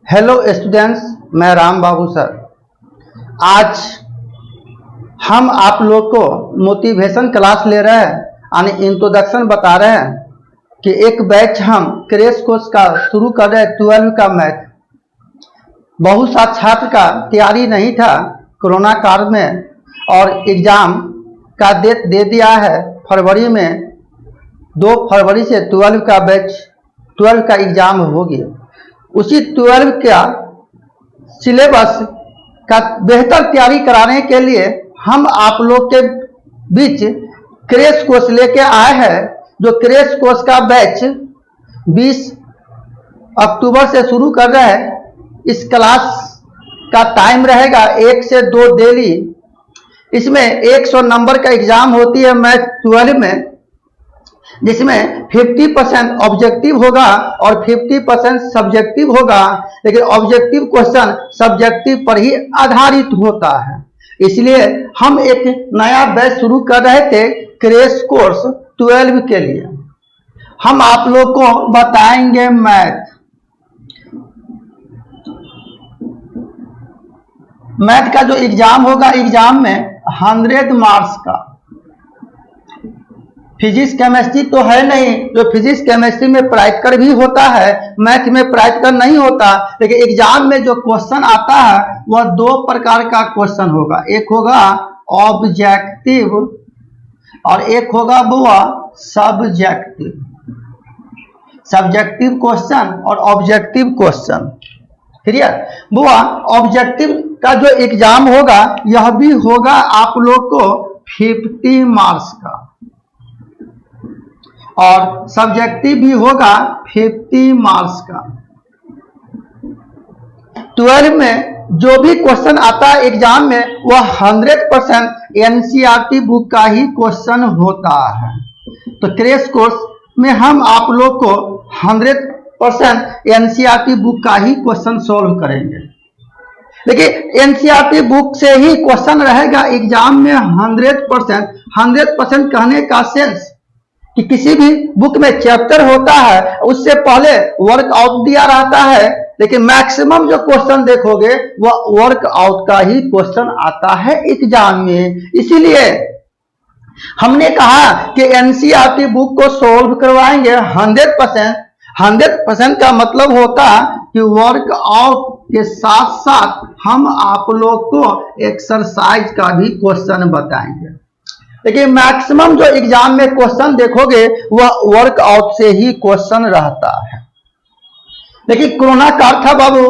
Hello students, मैं राम बाबू sir. आज हम आप लोग को मोटिवेशन क्लास ले रहे हैं यानी इंट्रोडक्शन बता रहे हैं कि एक बैच हम क्रैश कोर्स का शुरू कर रहे हैं 12 का मैथ। बहुत सा छात्र का तैयारी नहीं था कोरोना काल में और एग्ज़ाम का डेट दे दिया है फरवरी में। 2 फरवरी से 12 का बैच 12 का एग्ज़ाम हो गया। उसी 12 का सिलेबस का बेहतर तैयारी कराने के लिए हम आप लोग के बीच क्रैश कोर्स लेके आए हैं। जो क्रैश कोर्स का बैच 20 अक्टूबर से शुरू कर रहे हैं। इस क्लास का टाइम रहेगा 1 से 2 डेली। इसमें 100 नंबर का एग्जाम होती है मैथ 12 में, जिसमें 50% ऑब्जेक्टिव होगा और 50% सब्जेक्टिव होगा। लेकिन ऑब्जेक्टिव क्वेश्चन सब्जेक्टिव पर ही आधारित होता है। इसलिए हम एक नया बैच शुरू कर रहे थे क्रैश कोर्स 12 के लिए। हम आप लोग को बताएंगे मैथ का जो एग्जाम होगा, एग्जाम में 100 मार्क्स का। फिजिक्स केमिस्ट्री तो है नहीं, जो फिजिक्स केमिस्ट्री में प्रैक्टिकल भी होता है, मैथ में प्रैक्टिकल नहीं होता। लेकिन एग्जाम में जो क्वेश्चन आता है वह 2 प्रकार का क्वेश्चन होगा। एक होगा ऑब्जेक्टिव और एक होगा वो सब्जेक्टिव। सब्जेक्टिव क्वेश्चन और ऑब्जेक्टिव क्वेश्चन, क्लियर। वो ऑब्जेक्टिव का जो एग्जाम होगा यह भी होगा आप लोग को 50 मार्क्स का और सब्जेक्टिव भी होगा 50 मार्क्स का। 12 में जो भी क्वेश्चन आता है एग्जाम में वह 100% एनसीईआरटी बुक का ही क्वेश्चन होता है। तो क्रैश कोर्स में हम आप लोग को 100% एनसीईआरटी बुक का ही क्वेश्चन सॉल्व करेंगे। देखिए, एनसीईआरटी बुक से ही क्वेश्चन रहेगा एग्जाम में 100% कहने का सेंस कि किसी भी बुक में चैप्टर होता है उससे पहले वर्कआउट दिया रहता है, लेकिन मैक्सिमम जो क्वेश्चन देखोगे वह वर्कआउट का ही क्वेश्चन आता है एग्जाम में। इसीलिए हमने कहा कि एनसीईआरटी बुक को सॉल्व करवाएंगे 100%। 100% का मतलब होता कि वर्कआउट के साथ साथ हम आप लोग को एक्सरसाइज का भी क्वेश्चन बताएंगे। लेकिन मैक्सिमम जो एग्जाम में क्वेश्चन देखोगे वह वर्कआउट से ही क्वेश्चन रहता है। लेकिन कोरोना काल था बाबू,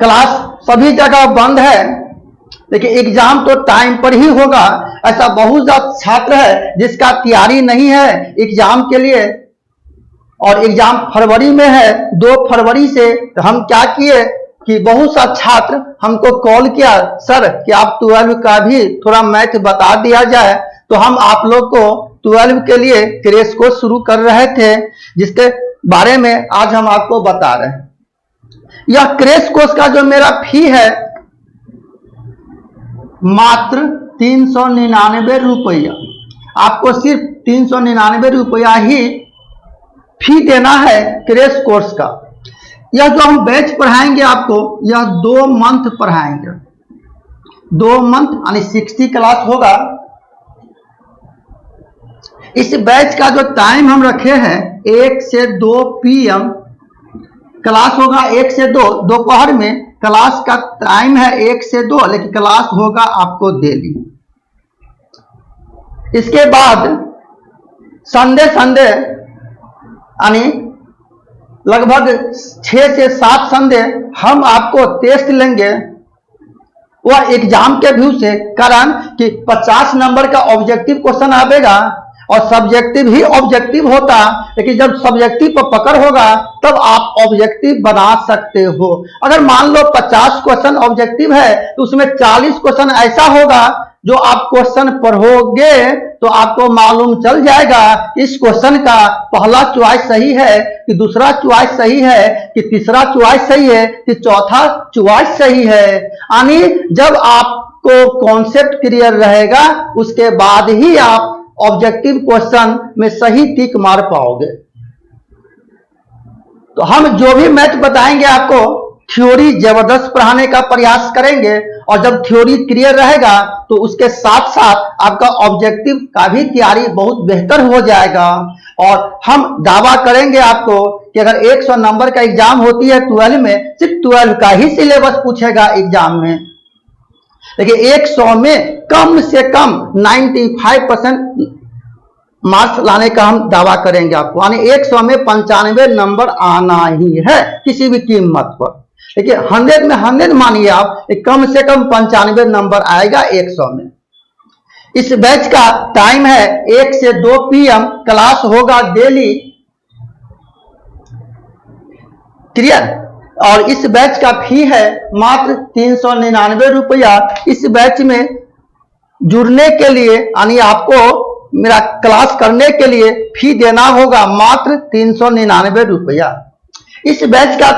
क्लास सभी जगह बंद है, लेकिन एग्जाम तो टाइम पर ही होगा। ऐसा बहुत ज्यादा छात्र है जिसका तैयारी नहीं है एग्जाम के लिए और एग्जाम फरवरी में है। 2 फरवरी से तो हम क्या किए कि बहुत सा छात्र हमको कॉल किया, सर कि आप 12 का भी थोड़ा मैथ बता दिया जाए। तो हम आप लोग को 12 के लिए क्रैश कोर्स शुरू कर रहे थे, जिसके बारे में आज हम आपको बता रहे हैं। यह क्रैश कोर्स का जो मेरा फी है मात्र 399 रुपया। आपको सिर्फ 399 रुपया ही फी देना है क्रैश कोर्स का। यह जो हम बैच पढ़ाएंगे आपको, यह 2 मंथ पढ़ाएंगे। 2 मंथ यानी 60 क्लास होगा। इस बैच का जो टाइम हम रखे हैं 1 से 2 PM क्लास होगा। 1 से 2 दोपहर में क्लास का टाइम है 1 से 2, लेकिन क्लास होगा आपको डेली। इसके बाद संडे यानी लगभग 6 से 7 संडे हम आपको टेस्ट लेंगे, वह एग्जाम के व्यू से। कारण कि 50 नंबर का ऑब्जेक्टिव क्वेश्चन आएगा और सब्जेक्टिव ही ऑब्जेक्टिव होता, लेकिन जब सब्जेक्टिव पर पकड़ होगा तब आप ऑब्जेक्टिव बना सकते हो। अगर मान लो 50 क्वेश्चन ऑब्जेक्टिव है तो उसमें 40 क्वेश्चन ऐसा होगा जो आप क्वेश्चन पढ़ोगे तो आपको मालूम चल जाएगा इस क्वेश्चन का पहला चॉइस सही है कि दूसरा चॉइस सही है कि तीसरा चॉइस सही है कि चौथा चॉइस सही है। यानी जब आपको कॉन्सेप्ट क्लियर रहेगा उसके बाद ही आप ऑब्जेक्टिव क्वेश्चन में सही टिक मार पाओगे। तो हम जो भी मैथ बताएंगे आपको थ्योरी जबरदस्त पढ़ाने का प्रयास करेंगे, और जब थ्योरी क्लियर रहेगा तो उसके साथ साथ आपका ऑब्जेक्टिव का भी तैयारी बहुत बेहतर हो जाएगा। और हम दावा करेंगे आपको कि अगर 100 नंबर का एग्जाम होती है 12 में, सिर्फ 12 का ही सिलेबस पूछेगा एग्जाम में, लेकिन 100 में कम से कम 95% मार्क्स लाने का हम दावा करेंगे आपको, यानी 100 में 95 नंबर आना ही है किसी भी कीमत पर। देखिए 100 में 100 मानिए आप, कम से कम 95 नंबर आएगा 100 में। इस बैच का टाइम है 1 से 2 PM, क्लास होगा डेली, क्लियर। और इस बैच का फी है मात्र 399 रुपया। इस बैच में जुड़ने के लिए यानी आपको मेरा क्लास करने के लिए फी देना होगा मात्र 399 रुपया। इस बैच का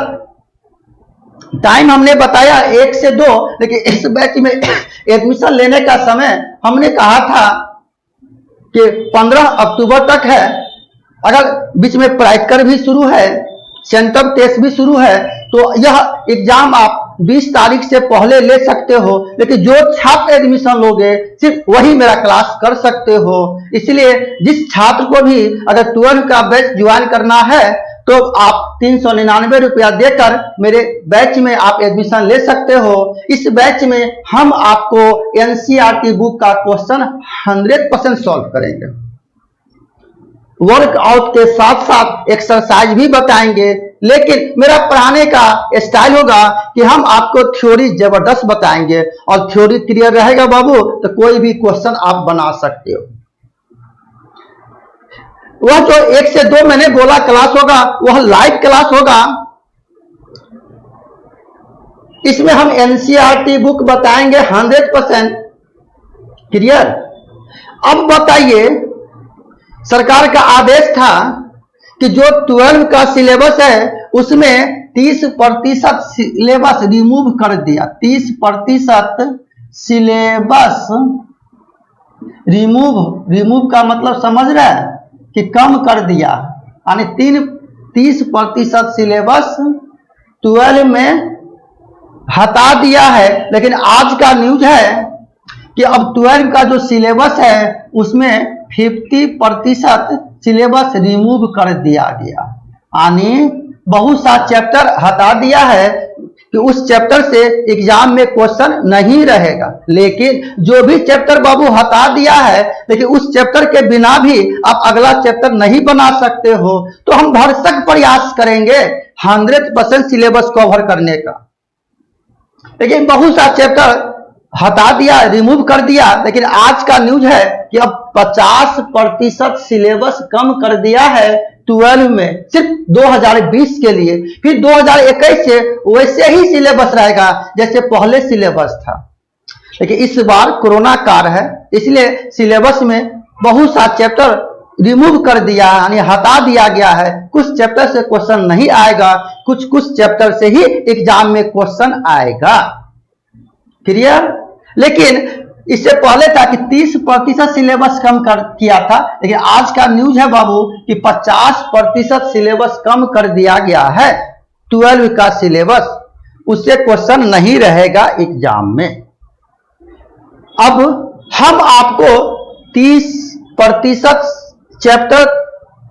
टाइम हमने बताया 1 से 2, लेकिन इस बैच में एडमिशन लेने का समय हमने कहा था कि 15 अक्टूबर तक है। अगर बीच में प्रैक्टिकल भी शुरू है, सेंटर टेस्ट भी शुरू है, तो यह एग्जाम आप 20 तारीख से पहले ले सकते हो, लेकिन जो छात्र एडमिशन लोगे सिर्फ वही मेरा क्लास कर सकते हो। इसलिए जिस छात्र को भी अगर 12 का बैच ज्वाइन करना है तो आप 399 रुपया देकर मेरे बैच में आप एडमिशन ले सकते हो। इस बैच में हम आपको NCERT बुक का क्वेश्चन 100% सॉल्व करेंगे, वर्कआउट के साथ साथ एक्सरसाइज भी बताएंगे, लेकिन मेरा पढ़ाने का स्टाइल होगा कि हम आपको थ्योरी जबरदस्त बताएंगे, और थ्योरी क्लियर रहेगा बाबू तो कोई भी क्वेश्चन आप बना सकते हो। वह जो 1 से 2 मैंने बोला क्लास होगा वह लाइव क्लास होगा। इसमें हम NCERT बुक बताएंगे 100%, क्लियर। अब बताइए, सरकार का आदेश था कि जो 12 का सिलेबस है उसमें 30% सिलेबस रिमूव कर दिया। 30% सिलेबस रिमूव का मतलब समझ रहे हैं कि कम कर दिया, यानी 30% सिलेबस 12 में हटा दिया है। लेकिन आज का न्यूज है कि अब 12 का जो सिलेबस है उसमें 50% सिलेबस रिमूव कर दिया गया, यानी बहुत सा चैप्टर हटा दिया है कि उस चैप्टर से एग्जाम में क्वेश्चन नहीं रहेगा। लेकिन जो भी चैप्टर बाबू हटा दिया है, लेकिन उस चैप्टर के बिना भी आप अगला चैप्टर नहीं बना सकते हो। तो हम भरसक प्रयास करेंगे 100% सिलेबस कवर करने का। लेकिन बहुत सा चैप्टर हटा दिया, रिमूव कर दिया, लेकिन आज का न्यूज है कि अब 50% सिलेबस कम कर दिया है 12 में, सिर्फ 2020 के लिए। फिर 2021 से वैसे ही सिलेबस रहेगा जैसे पहले सिलेबस था। लेकिन इस बार कोरोना काल है, इसलिए सिलेबस में बहुत सा चैप्टर रिमूव कर दिया है, यानी हटा दिया गया है। कुछ चैप्टर से क्वेश्चन नहीं आएगा, कुछ चैप्टर से ही एग्जाम में क्वेश्चन आएगा, क्लियर। लेकिन इससे पहले था कि 30% सिलेबस कम किया था, लेकिन आज का न्यूज है बाबू कि 50% सिलेबस कम कर दिया गया है 12 का सिलेबस, उससे क्वेश्चन नहीं रहेगा एग्जाम में। अब हम आपको 30% चैप्टर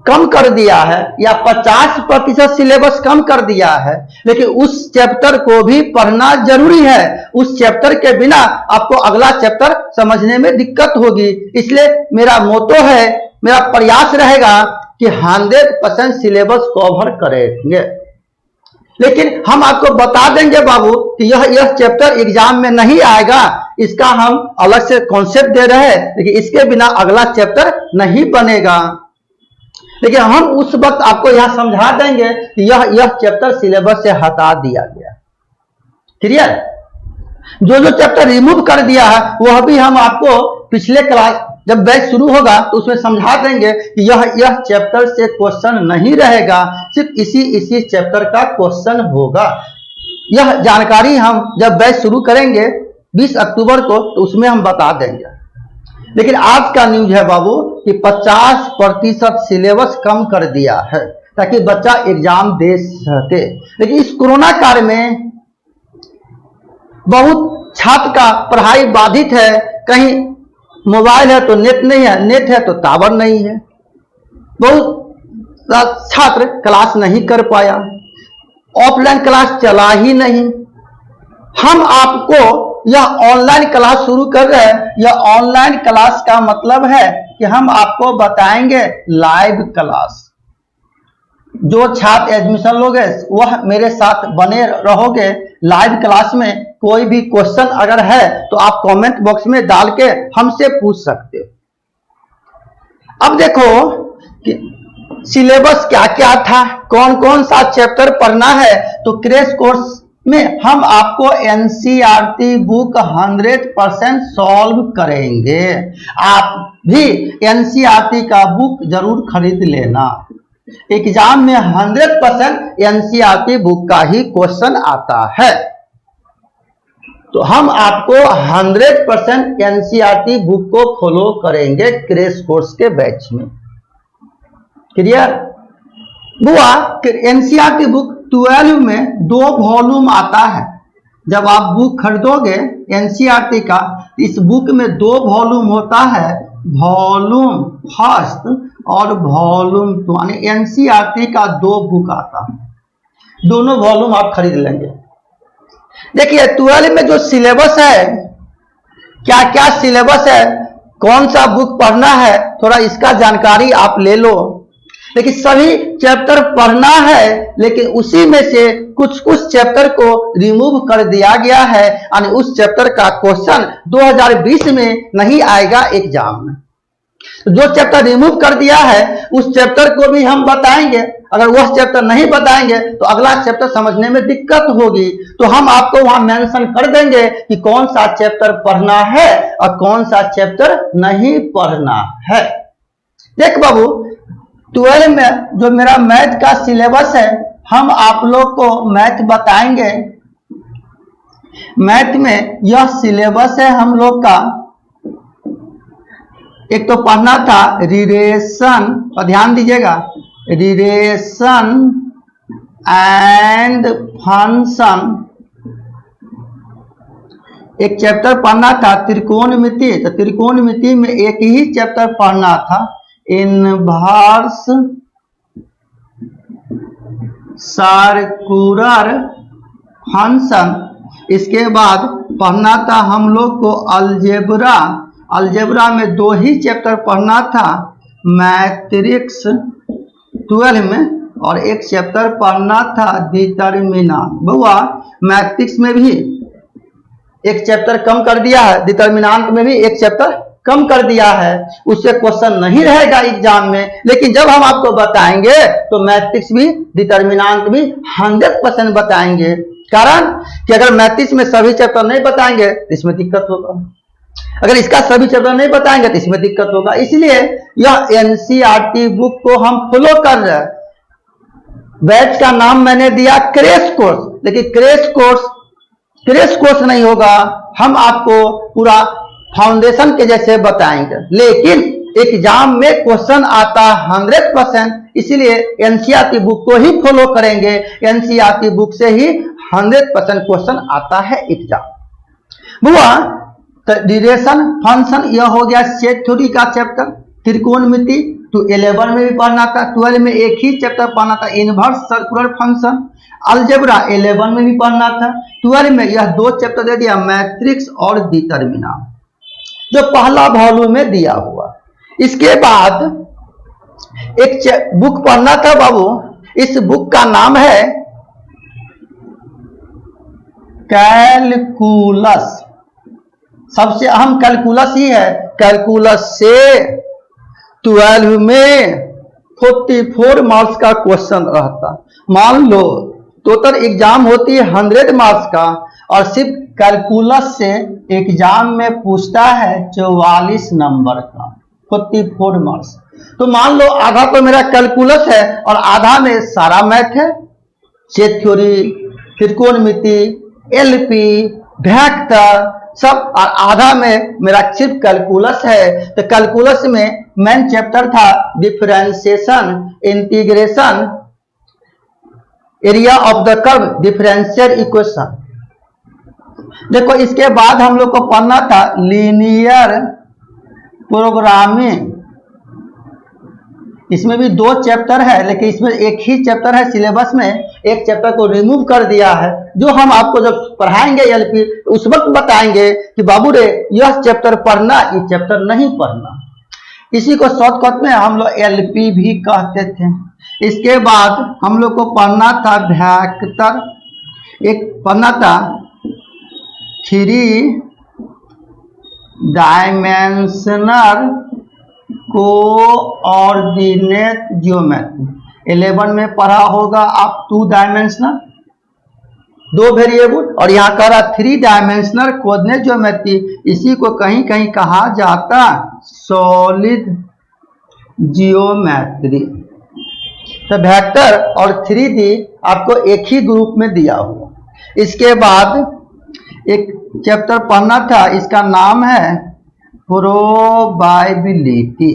कम कर दिया है या 50% सिलेबस कम कर दिया है, लेकिन उस चैप्टर को भी पढ़ना जरूरी है। उस चैप्टर के बिना आपको अगला चैप्टर समझने में दिक्कत होगी। इसलिए मेरा मोटो है, मेरा प्रयास रहेगा कि 100% सिलेबस कवर करेंगे। लेकिन हम आपको बता देंगे बाबू कि यह चैप्टर एग्जाम में नहीं आएगा, इसका हम अलग से कॉन्सेप्ट दे रहे हैं, लेकिन इसके बिना अगला चैप्टर नहीं बनेगा। लेकिन हम उस वक्त आपको यहां समझा देंगे कि यह चैप्टर सिलेबस से हटा दिया गया, क्लियर। जो चैप्टर रिमूव कर दिया है वह भी हम आपको पिछले क्लास जब बैच शुरू होगा तो उसमें समझा देंगे कि यह चैप्टर से क्वेश्चन नहीं रहेगा, सिर्फ इसी चैप्टर का क्वेश्चन होगा। यह जानकारी हम जब बैच शुरू करेंगे 20 अक्टूबर को तो उसमें हम बता देंगे। लेकिन आज का न्यूज है बाबू कि 50% सिलेबस कम कर दिया है। ताकि बच्चा एग्जाम दे सके। लेकिन इस कोरोना काल में बहुत छात्र का पढ़ाई बाधित है, कहीं मोबाइल है तो नेट नहीं है, नेट है तो टावर नहीं है, बहुत छात्र क्लास नहीं कर पाया, ऑफलाइन क्लास चला ही नहीं। हम आपको यह ऑनलाइन क्लास शुरू कर रहे हैं। यह ऑनलाइन क्लास का मतलब है कि हम आपको बताएंगे लाइव क्लास। जो छात्र एडमिशन लोगे वह मेरे साथ बने रहोगे लाइव क्लास में। कोई भी क्वेश्चन अगर है तो आप कमेंट बॉक्स में डाल के हमसे पूछ सकते हो। अब देखो कि सिलेबस क्या क्या था, कौन कौन सा चैप्टर पढ़ना है। तो क्रैश कोर्स में हम आपको एनसीईआरटी बुक 100% सॉल्व करेंगे। आप भी एनसीईआरटी का बुक जरूर खरीद लेना। एग्जाम में 100% एनसीईआरटी बुक का ही क्वेश्चन आता है। तो हम आपको 100% एनसीईआरटी बुक को फॉलो करेंगे क्रैश कोर्स के बैच में। क्लियर? बुआ एनसीईआरटी बुक 12 में 2 वॉल्यूम आता है। जब आप बुक खरीदोगे एनसीईआरटी का, इस बुक में 2 वॉल्यूम होता है, वॉल्यूम फर्स्ट और वॉल्यूम 2, यानी एनसीईआरटी का 2 बुक आता है। दोनों वॉल्यूम आप खरीद लेंगे। देखिए 12 में जो सिलेबस है, क्या क्या सिलेबस है, कौन सा बुक पढ़ना है, थोड़ा इसका जानकारी आप ले लो। लेकिन सभी चैप्टर पढ़ना है, लेकिन उसी में से कुछ कुछ चैप्टर को रिमूव कर दिया गया है, यानी उस चैप्टर का क्वेश्चन 2020 में नहीं आएगा एग्जाम में। तो जो चैप्टर रिमूव कर दिया है उस चैप्टर को भी हम बताएंगे। अगर वह चैप्टर नहीं बताएंगे तो अगला चैप्टर समझने में दिक्कत होगी। तो हम आपको वहां मेंशन कर देंगे कि कौन सा चैप्टर पढ़ना है और कौन सा चैप्टर नहीं पढ़ना है। देख बाबू 12 में जो मेरा मैथ का सिलेबस है, हम आप लोग को मैथ बताएंगे। मैथ में यह सिलेबस है हम लोग का। एक तो पढ़ना था रिलेशन, और ध्यान दीजिएगा, रिलेशन एंड फंक्शन। एक चैप्टर पढ़ना था त्रिकोणमिति। तो त्रिकोणमिति में एक ही चैप्टर पढ़ना था, इनवर्स सर्कुलर फंक्शन। इसके बाद पढ़ना था हम लोग को अलजेब्रा। अलजेब्रा में 2 ही चैप्टर पढ़ना था, मैट्रिक्स 12 में, और एक चैप्टर पढ़ना था डिटर्मिनेंट। बुआ मैट्रिक्स में भी एक चैप्टर कम कर दिया है, डिटर्मिनेंट में भी एक चैप्टर कम कर दिया है। उससे क्वेश्चन नहीं रहेगा एग्जाम में, लेकिन जब हम आपको बताएंगे तो मैट्रिक्स भी डिटर्मिनेंट भी 100% बताएंगे। कारण कि अगर मैट्रिक्स में सभी चैप्टर नहीं बताएंगे तो इसमें दिक्कत होगा, अगर इसका सभी चैप्टर नहीं बताएंगे तो इसमें दिक्कत होगा। इसलिए यह एनसीईआरटी बुक को हम फॉलो कर रहे हैं। बैच का नाम मैंने दिया क्रैश कोर्स, लेकिन क्रैश कोर्स नहीं होगा। हम आपको पूरा फाउंडेशन के जैसे बताएंगे, लेकिन एग्जाम में क्वेश्चन आता 100%, इसलिए एनसीईआरटी बुक को ही फॉलो करेंगे। एनसीईआरटी बुक से ही 100% क्वेश्चन आता है एग्जाम। बुआ रिलेशन फंक्शन यह हो गया सेट थ्योरी का चैप्टर। त्रिकोणमिति तो 11 में भी पढ़ना था, 12 में एक ही चैप्टर पढ़ना था, इनवर्स सर्कुलर फंक्शन। अलजेब्रा 11 में भी पढ़ना था, 12 में यह 2 चैप्टर दे दिया, मैट्रिक्स और डिटर्मिनेंट, जो पहला वॉल्यूम में दिया हुआ। इसके बाद एक बुक पढ़ना था बाबू, इस बुक का नाम है कैलकुलस। सबसे अहम कैलकुलस ही है। कैलकुलस से 12 में 44 मार्क्स का क्वेश्चन रहता। मान लो टोटल एग्जाम होती है 100 मार्क्स का, और सिर्फ कैलकुलस से एग्जाम में पूछता है 44 नंबर का, 44 मार्क्स। तो मान लो आधा तो मेरा कैलकुलस है और आधा में सारा मैथ है, सेट थ्योरी, त्रिकोणमिति, एलपी, वेक्टर सब, और आधा में मेरा सिर्फ कैलकुलस है। तो कैलकुलस में मेन चैप्टर था differentiation, integration area of the curve differential equation. देखो इसके बाद हम लोग को पढ़ना था लीनियर प्रोग्रामिंग। इसमें भी 2 चैप्टर है, लेकिन इसमें एक ही चैप्टर है सिलेबस में, एक चैप्टर को रिमूव कर दिया है। जो हम आपको जब पढ़ाएंगे एलपी उस वक्त बताएंगे कि बाबू रे यह चैप्टर पढ़ना, ये चैप्टर नहीं पढ़ना। इसी को शॉर्टकट में हम लोग एलपी भी कहते थे। इसके बाद हम लोग को पढ़ना था वेक्टर, एक पढ़ना था 3 डायमेंशनल कोऑर्डिनेट ज्योमेट्री। 11 में पढ़ा होगा आप 2 डायमेंशनल 2 वेरिएबल, और यहाँ कह रहा 3 डायमेंशनल कोऑर्डिनेट ज्योमेट्री। इसी को कहीं कहीं कहा जाता सॉलिड जियोमेट्री। तो वेक्टर और 3D आपको एक ही ग्रुप में दिया हुआ। इसके बाद एक चैप्टर पढ़ना था, इसका नाम है प्रोबेबिलिटी।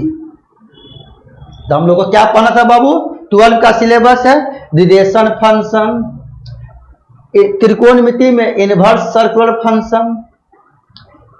तो हम लोग को क्या पढ़ना था बाबू? 12 का सिलेबस है, रिलेशन फंक्शन, त्रिकोणमिति में इनवर्स सर्कुलर फंक्शन,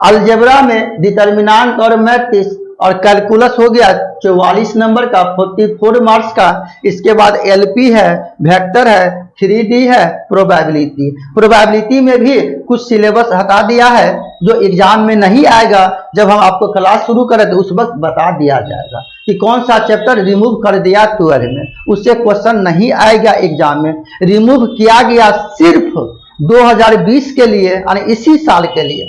अलजेब्रा में डिटर्मिनेंट और मैट्रिक्स, और कैलकुलस हो गया 44 नंबर का 44 मार्क्स का। इसके बाद एलपी है, वेक्टर है, 3D है, प्रोबेबिलिटी। प्रोबेबिलिटी में भी कुछ सिलेबस हटा दिया है जो एग्जाम में नहीं आएगा। जब हम आपको क्लास शुरू करें तो उस वक्त बता दिया जाएगा कि कौन सा चैप्टर रिमूव कर दिया 12 में, उससे क्वेश्चन नहीं आएगा एग्जाम में। रिमूव किया गया सिर्फ 2020 के लिए, यानी इसी साल के लिए,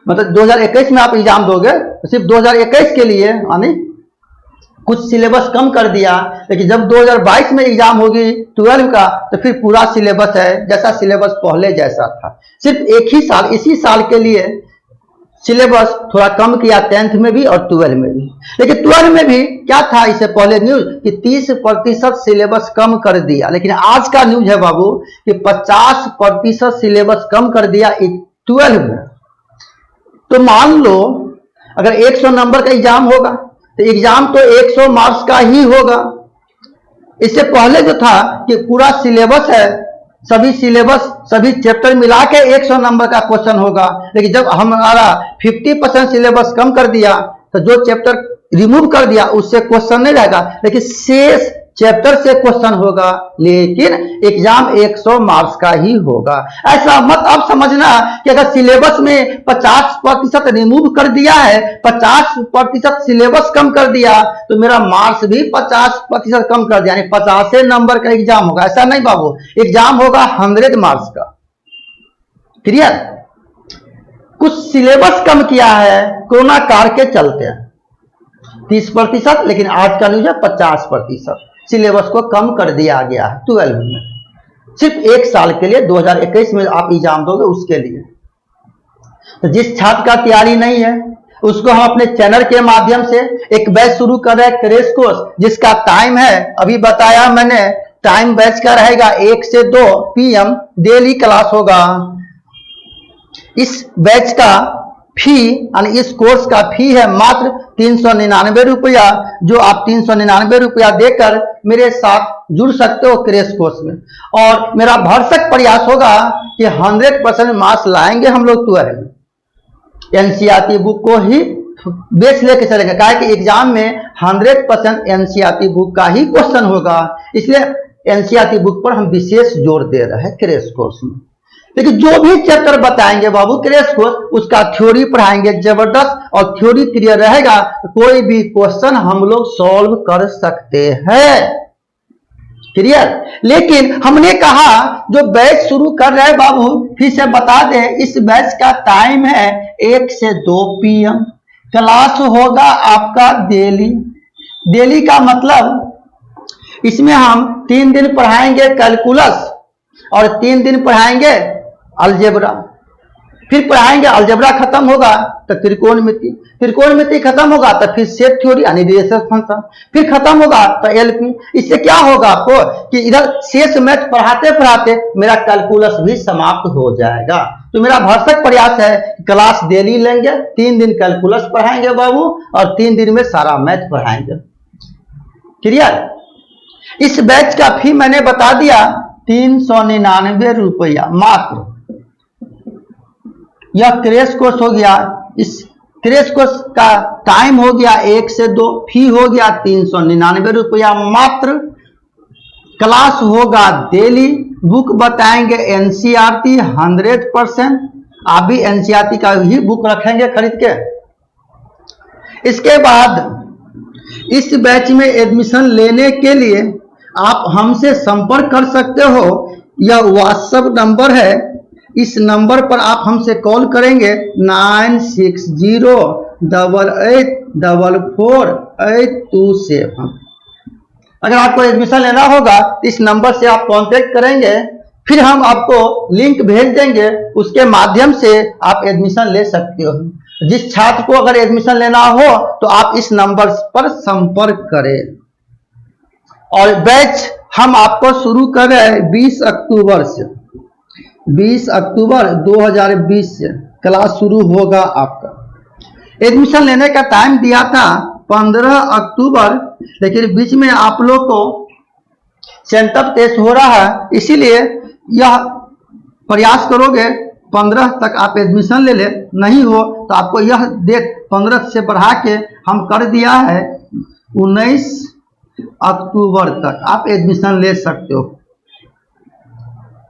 मतलब 2021 में आप एग्जाम दोगे तो सिर्फ 2021 के लिए, यानी कुछ सिलेबस कम कर दिया। लेकिन जब 2022 में एग्जाम होगी 12 का तो फिर पूरा सिलेबस है जैसा सिलेबस पहले जैसा था। सिर्फ एक ही साल, इसी साल के लिए सिलेबस थोड़ा कम किया 10th में भी और 12 में भी। लेकिन 12 में भी क्या था इससे पहले न्यूज कि 30% सिलेबस कम कर दिया। लेकिन आज का न्यूज है बाबू कि 50% सिलेबस कम कर दिया 12 में। तो मान लो अगर 100 नंबर का एग्जाम होगा तो एग्जाम तो 100 मार्क्स का ही होगा। इससे पहले जो था कि पूरा सिलेबस है, सभी सिलेबस सभी चैप्टर मिला के 100 नंबर का क्वेश्चन होगा। लेकिन जब हमारा 50% सिलेबस कम कर दिया तो जो चैप्टर रिमूव कर दिया उससे क्वेश्चन नहीं रहेगा, लेकिन शेष चैप्टर से क्वेश्चन होगा, लेकिन एग्जाम 100 मार्क्स का ही होगा। ऐसा मत अब समझना कि अगर सिलेबस में 50% रिमूव कर दिया है, 50% सिलेबस कम कर दिया तो मेरा मार्क्स भी 50% कम कर दिया, यानी 50 नंबर का एग्जाम होगा। ऐसा नहीं बाबू, एग्जाम होगा 100 मार्क्स का। क्लियर? कुछ सिलेबस कम किया है कोरोना काल के चलते 30%, लेकिन आज का न्यूज है 50% सिलेबस को कम कर दिया गया है 12 में। सिर्फ एक साल के लिए 2021 में आप एग्जाम दोगे उसके लिए। तो जिस छात्र का तैयारी नहीं है उसको हम अपने चैनल के माध्यम से एक बैच शुरू कर रहे हैं, क्रैश कोर्स, जिसका टाइम है अभी बताया मैंने। टाइम बैच का रहेगा 1 से 2 PM डेली क्लास होगा। इस बैच का फी यानी इस कोर्स का फी है मात्र 399 रुपया, जो आप 399 रुपया देकर मेरे साथ जुड़ सकते हो क्रैश कोर्स में। और मेरा भरसक प्रयास होगा कि 100% मार्क्स लाएंगे हम लोग 12 में। एनसीईआरटी बुक को ही बेस लेके चलेंगे, क्या है कि एग्जाम में 100% एनसीईआरटी बुक का ही क्वेश्चन होगा, इसलिए एनसीईआरटी बुक पर हम विशेष जोर दे रहे हैं क्रैश कोर्स में। लेकिन जो भी चैप्टर बताएंगे बाबू क्रैश कोर्स, उसका थ्योरी पढ़ाएंगे जबरदस्त, और थ्योरी क्लियर रहेगा तो कोई भी क्वेश्चन हम लोग सॉल्व कर सकते हैं। क्लियर? लेकिन हमने कहा जो बैच शुरू कर रहे हैं बाबू, फिर से बता दें, इस बैच का टाइम है 1 से 2 PM। क्लास होगा आपका डेली। डेली का मतलब इसमें हम 3 दिन पढ़ाएंगे कैलकुलस और 3 दिन पढ़ाएंगे अलजेब्रा। फिर पढ़ाएंगे अलजेब्रा, खत्म होगा तो त्रिकोणमिति, त्रिकोणमिति खत्म होगा तो फिर सेट थ्योरी यानी रिलेशन फंक्शन, फिर खत्म होगा तो एलपी। इससे क्या होगा आपको कि इधर शेष मैथ पढ़ाते पढ़ाते मेरा कैलकुलस भी समाप्त हो जाएगा। तो मेरा भरसक प्रयास है क्लास डेली लेंगे, 3 दिन कैलकुलस पढ़ाएंगे बाबू और 3 दिन में सारा मैथ पढ़ाएंगे। क्लियर? इस बैच का फी मैंने बता दिया 399 रुपया मात्र। यह क्रैश कोर्स हो गया। इस क्रैश कोर्स का टाइम हो गया 1 से 2, फी हो गया 399 रुपया मात्र। क्लास होगा डेली, बुक बताएंगे एनसीईआरटी 100%। आप भी एनसीईआरटी का ही बुक रखेंगे खरीद के। इसके बाद इस बैच में एडमिशन लेने के लिए आप हमसे संपर्क कर सकते हो। यह व्हाट्सएप नंबर है, इस नंबर पर आप हमसे कॉल करेंगे 9608844827। अगर आपको एडमिशन लेना होगा तो इस नंबर से आप कांटेक्ट करेंगे, फिर हम आपको लिंक भेज देंगे, उसके माध्यम से आप एडमिशन ले सकते हो। जिस छात्र को अगर एडमिशन लेना हो तो आप इस नंबर पर संपर्क करें। और बैच हम आपको शुरू कर रहे हैं 20 अक्टूबर से। 20 अक्टूबर 2020 से क्लास शुरू होगा आपका। एडमिशन लेने का टाइम दिया था 15 अक्टूबर, लेकिन बीच में आप लोग को सेंटअप टेस्ट हो रहा है, इसीलिए यह प्रयास करोगे 15 तक आप एडमिशन ले ले। नहीं हो तो आपको यह डेट 15 से बढ़ा के हम कर दिया है 19 अक्टूबर तक आप एडमिशन ले सकते हो।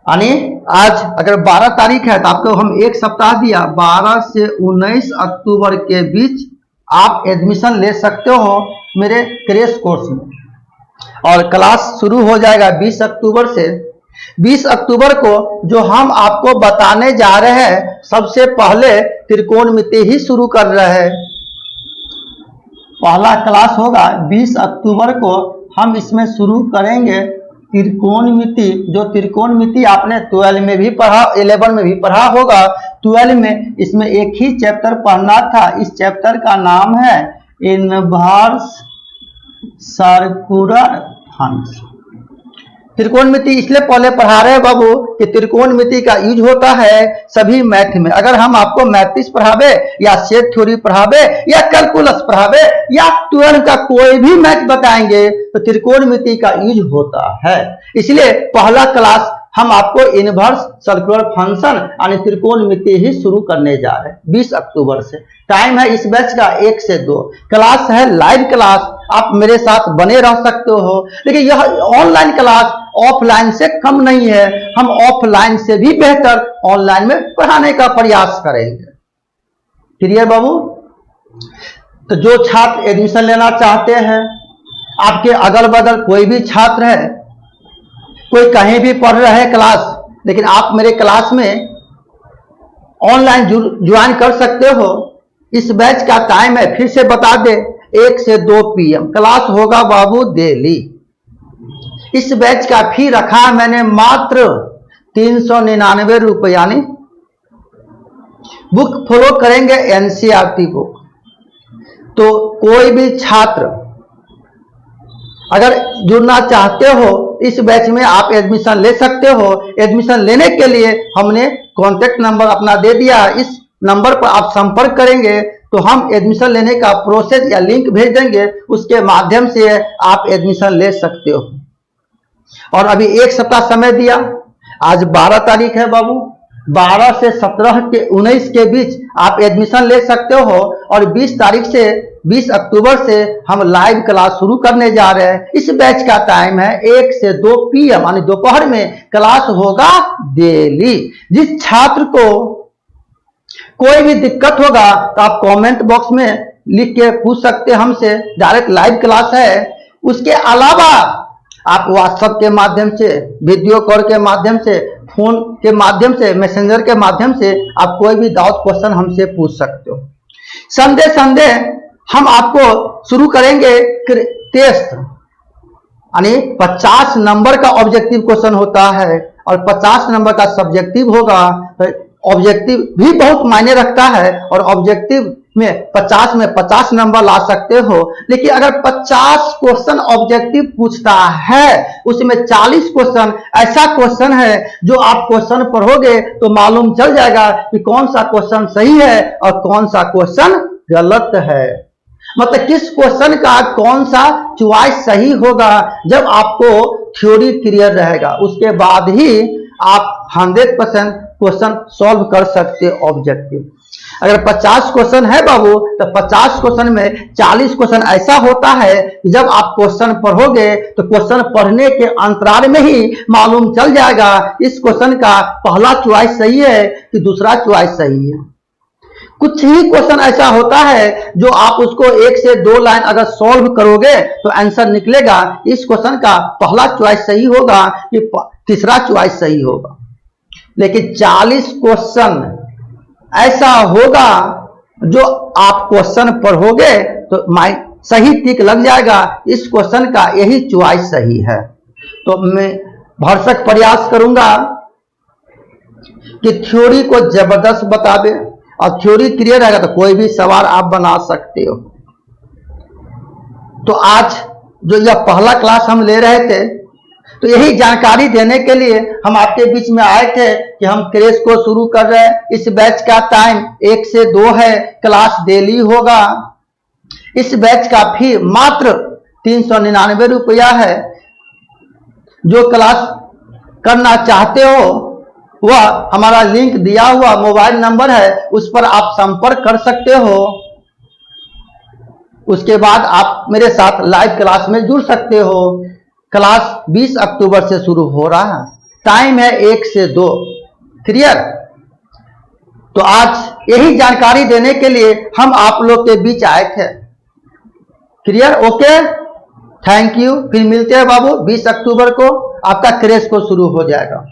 यानी आज अगर 12 तारीख है तो आपको हम एक सप्ताह दिया, 12 से 19 अक्टूबर के बीच आप एडमिशन ले सकते हो मेरे क्रैश कोर्स में। और क्लास शुरू हो जाएगा 20 अक्टूबर से। 20 अक्टूबर को जो हम आपको बताने जा रहे हैं, सबसे पहले त्रिकोणमिति ही शुरू कर रहे हैं। पहला क्लास होगा 20 अक्टूबर को, हम इसमें शुरू करेंगे त्रिकोणमिति। जो त्रिकोणमिति आपने 12 में भी पढ़ा, 11 में भी पढ़ा होगा। 12 में इसमें एक ही चैप्टर पढ़ना था। इस चैप्टर का नाम है इनवर्स सर्कुलर फंक्शन। त्रिकोणमिति इसलिए पहले पढ़ा रहे हैं बाबू कि त्रिकोणमिति का यूज होता है सभी मैथ में। अगर हम आपको मैट्रिक्स पढ़ावे या सेट थ्योरी पढ़ावे या कैलकुलस पढ़ावे या 12 का कोई भी मैथ बताएंगे तो त्रिकोणमिति का यूज होता है। इसलिए पहला क्लास हम आपको इनवर्स सर्कुलर फंक्शन यानी त्रिकोणमिति ही शुरू करने जा रहे हैं 20 अक्टूबर से। टाइम है इस बैच का 1 से 2। क्लास है लाइव क्लास, आप मेरे साथ बने रह सकते हो। लेकिन यह ऑनलाइन क्लास ऑफलाइन से कम नहीं है, हम ऑफलाइन से भी बेहतर ऑनलाइन में पढ़ाने का प्रयास करेंगे। क्लियर बाबू? तो जो छात्र एडमिशन लेना चाहते हैं, आपके अगल बगल कोई भी छात्र है, कोई कहीं भी पढ़ रहे हैं क्लास, लेकिन आप मेरे क्लास में ऑनलाइन ज्वाइन कर सकते हो। इस बैच का टाइम है, फिर से बता दे, 1 से 2 PM क्लास होगा बाबू डेली। इस बैच का फी रखा है मैंने मात्र 399 रुपये, यानी बुक फॉलो करेंगे एनसीईआरटी बुक। तो कोई भी छात्र अगर जुड़ना चाहते हो इस बैच में आप एडमिशन ले सकते हो। एडमिशन लेने के लिए हमने कॉन्टेक्ट नंबर अपना दे दिया, इस नंबर पर आप संपर्क करेंगे तो हम एडमिशन लेने का प्रोसेस या लिंक भेज देंगे, उसके माध्यम से आप एडमिशन ले सकते हो। और अभी एक सप्ताह समय दिया, आज 12 तारीख है बाबू, 12 से 17 के 19 के बीच आप एडमिशन ले सकते हो। और 20 तारीख से 20 अक्टूबर से हम लाइव क्लास शुरू करने जा रहे हैं। इस बैच का टाइम है 1 से 2 PM यानी दोपहर में क्लास होगा डेली। जिस छात्र को कोई भी दिक्कत होगा तो आप कमेंट बॉक्स में लिख के पूछ सकते हैं हमसे। डायरेक्ट लाइव क्लास है। उसके अलावा आप व्हाट्सएप के माध्यम से, वीडियो कॉल के माध्यम से, फोन के माध्यम से, मैसेंजर के माध्यम से आप कोई भी डाउट क्वेश्चन हमसे पूछ सकते हो। संडे हम आपको शुरू करेंगे टेस्ट, यानी 50 नंबर का ऑब्जेक्टिव क्वेश्चन होता है और 50 नंबर का सब्जेक्टिव होगा। ऑब्जेक्टिव भी बहुत मायने रखता है और ऑब्जेक्टिव में 50 में 50 नंबर ला सकते हो। लेकिन अगर 50 क्वेश्चन ऑब्जेक्टिव पूछता है, उसमें 40 क्वेश्चन ऐसा क्वेश्चन है जो आप क्वेश्चन पढ़ोगे तो मालूम चल जाएगा कि कौन सा क्वेश्चन सही है और कौन सा क्वेश्चन गलत है। मतलब किस क्वेश्चन का कौन सा चॉइस सही होगा। जब आपको थ्योरी क्लियर रहेगा, उसके बाद ही आप 100% क्वेश्चन सॉल्व कर सकते हो ऑब्जेक्टिव। अगर 50 क्वेश्चन है बाबू, तो 50 क्वेश्चन में 40 क्वेश्चन ऐसा होता है कि जब आप क्वेश्चन पढ़ोगे तो क्वेश्चन पढ़ने के अंतराल में ही मालूम चल जाएगा इस क्वेश्चन का पहला चॉइस सही है कि दूसरा चॉइस सही है। कुछ ही क्वेश्चन ऐसा होता है जो आप उसको 1 से 2 लाइन अगर सॉल्व करोगे तो आंसर निकलेगा इस क्वेश्चन का पहला चॉइस सही होगा कि तीसरा चॉइस सही होगा। लेकिन 40 क्वेश्चन ऐसा होगा जो आप क्वेश्चन पढ़ोगे तो माइंड सही टिक लग जाएगा इस क्वेश्चन का यही चॉइस सही है। तो मैं भरसक प्रयास करूंगा कि थ्योरी को जबरदस्त बतावे, और थ्योरी क्लियर रहेगा तो कोई भी सवाल आप बना सकते हो। तो आज जो यह पहला क्लास हम ले रहे थे, तो यही जानकारी देने के लिए हम आपके बीच में आए थे कि हम क्रेश को शुरू कर रहे हैं। इस बैच का टाइम 1 से 2 है, क्लास डेली होगा। इस बैच का फी मात्र 399 रुपया है। जो क्लास करना चाहते हो वह हमारा लिंक दिया हुआ मोबाइल नंबर है, उस पर आप संपर्क कर सकते हो। उसके बाद आप मेरे साथ लाइव क्लास में जुड़ सकते हो। क्लास 20 अक्टूबर से शुरू हो रहा है, टाइम है 1 से 2। क्लियर? तो आज यही जानकारी देने के लिए हम आप लोग के बीच आए थे। क्लियर? Okay, thank you. फिर मिलते हैं बाबू, 20 अक्टूबर को आपका क्रेश को शुरू हो जाएगा।